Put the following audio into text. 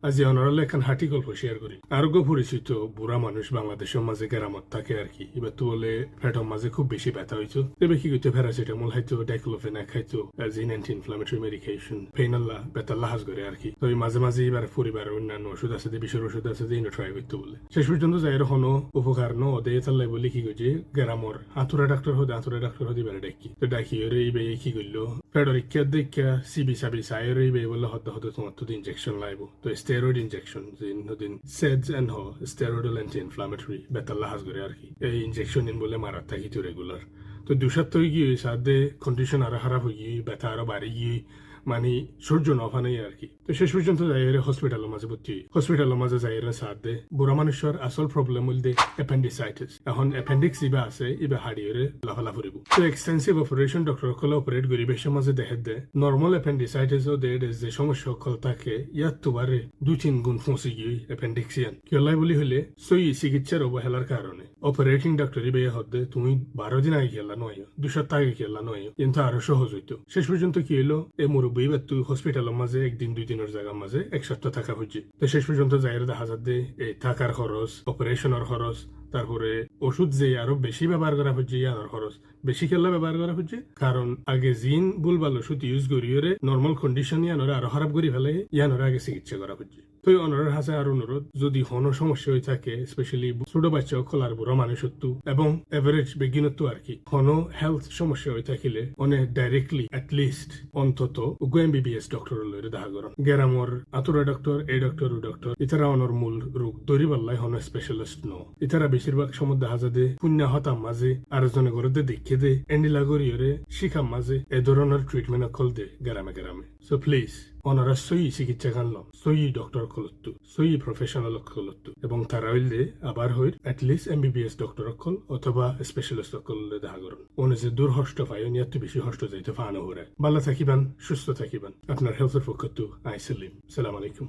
আজি অনারলে এখন হাঁটি গল্প শেয়ার করি। আরোগ্য পরিচিত বুড়া মানুষ বাংলাদেশের মাঝে গ্রামত থাকে আর কি। এবার তো বলে পেটের মাঝে খুব বেশি ব্যথা হইতো, তবে কি করতে প্যারাসিটামল খাইতো, ডাইক্লোফেনাক খাইতো, জিন অ্যান্টি ইনফ্লামেটরি মেডিকেশন, পেইনাল্লা ব্যথা লাহাজ করে আর কি। তো মাঝে মাঝে এবার পরিবারের অন্যান্য ওষুধ আছে, বিষের ওষুধ আছে, যে ট্রাই করতে বলে শেষ পর্যন্ত যাই হনো উপকার ন ওদের তাল্লাই বলে কি করছে গ্রামর আতুরা ডাক্তার হতে এবার ডাকি তো ডাকি ওরে এইবে কি করলো ফেডরিকা দেখা সিবি সাবি সাইর এইবে বলে হতে তোমার তো ইনজেকশন লাইব। তো স্টেরয়েড ইনজেকশন দিন সেডস এন্ড হ স্টেরয়েডাল অ্যান্টি ইনফ্লামেটরি ব্যথা লাহাজ করে আর কি। এই ইনজেকশন দিন বলে মারাত থাকি তো রেগুলার। তো দুসাত হয়ে গিয়ে সাথে কন্ডিশন আরো খারাপ হয়ে গিয়ে ব্যথা আরো বাড়ি গিয়ে মানে সূর্য নফা নেই আর কি। তো শেষ পর্যন্ত যাই হসপিটালের মাঝে ভর্তি হসপিটালের মাঝে যাই সাথ দে বুড়া মানুষের আসল প্রবলেম হল দে অ্যাপেন্ডিসাইটিস। এখন অ্যাপেন্ডিক্স ইবা আছে ইবা হাড়িয়ে লাফালা ফুরিব। তো এক্সটেন্সিভ অপারেশন ডক্টর সকলে অপারেট করি বেশি মাঝে দেখে দে নর্মাল অ্যাপেন্ডিসাইটিস ও দে যে সমস্যা সকল থাকে ইয়াত তোবারে 2-3 গুণ ফসি গিয়ে অ্যাপেন্ডিক্সিয়ান কেলাই বলি হলে সই চিকিৎসার অবহেলার কারণে অপারেটিং ডক্টর ইবে হদে তুমি 12 দিন আগে খেলা নয় 2 সপ্তাহ আগে খেলা নয় কিন্তু আরো সহজ হইতো। শেষ পর্যন্ত কি হলো এ মুরব্বী বা তুই হসপিটালের মাঝে 1-2 দিনের জায়গার মাঝে 1 সপ্তাহ থাকা হচ্ছে। তো শেষ পর্যন্ত যাইরে দেখা যাচ্ছে এই থাকার খরচ, অপারেশনের খরচ, তারপরে ওষুধ যে আরো বেশি ব্যবহার করা হচ্ছে ইয়ানোর খরচ বেশি খেলা ব্যবহার করা হচ্ছে। কারণ আগে জিন ভুলভাল ওষুধ ইউজ করিয়ে নর্মাল কন্ডিশন ইয়ানোরে আরো খারাপ করে ফেলে ইয়ানোরে আগে চিকিৎসা করা হচ্ছে। তো অনারের হাসে আর অনুরোধ যদি হন সমস্যা হয়ে থাকে স্পেশালি ছোট বাচ্চা খোলার বুড়ো মানুষত্ব এবং এভারেজ বেগিনত্ব আর কি হন হেলথ সমস্যা হয়ে থাকিলে অনেক ডাইরেক্টলি এটলিস্ট অন্তত এমবিবিএস ডক্টর লইরে দেখা করেন। গেরামর আতুরা ডক্টর এই ডক্টর ও ডক্টর ইতারা অনর মূল রোগ দরি পাল্লাই হন স্পেশালিস্ট ন ইতারা বেশিরভাগ সময় দেখা যায় পুণ্য হতাম মাঝে আর জনে ঘরে দেখে দে এন্ডিলা গরিয়রে শিখাম মাঝে এ ধরনের ট্রিটমেন্ট অকল দে গ্রামে গ্রামে। সো প্লিজ ওনারা সই চিকিৎসা কানলাম সই ডক্টর কলত্তু সই প্রফেশনাল কলত্তু এবং তারা হইলে আবার হইল এটলিস্ট এমবিবিএস ডক্টর অকল অথবা স্পেশালিস্ট অকল দেখা করুন। ওনে যে দূর হষ্ট পাই নিয়াত বেশি হষ্ট যাইতে ফানো হরে ভালো থাকিবান সুস্থ থাকিবান। আপনার হেলথের পক্ষ আই সালিম। সালাম আলাইকুম।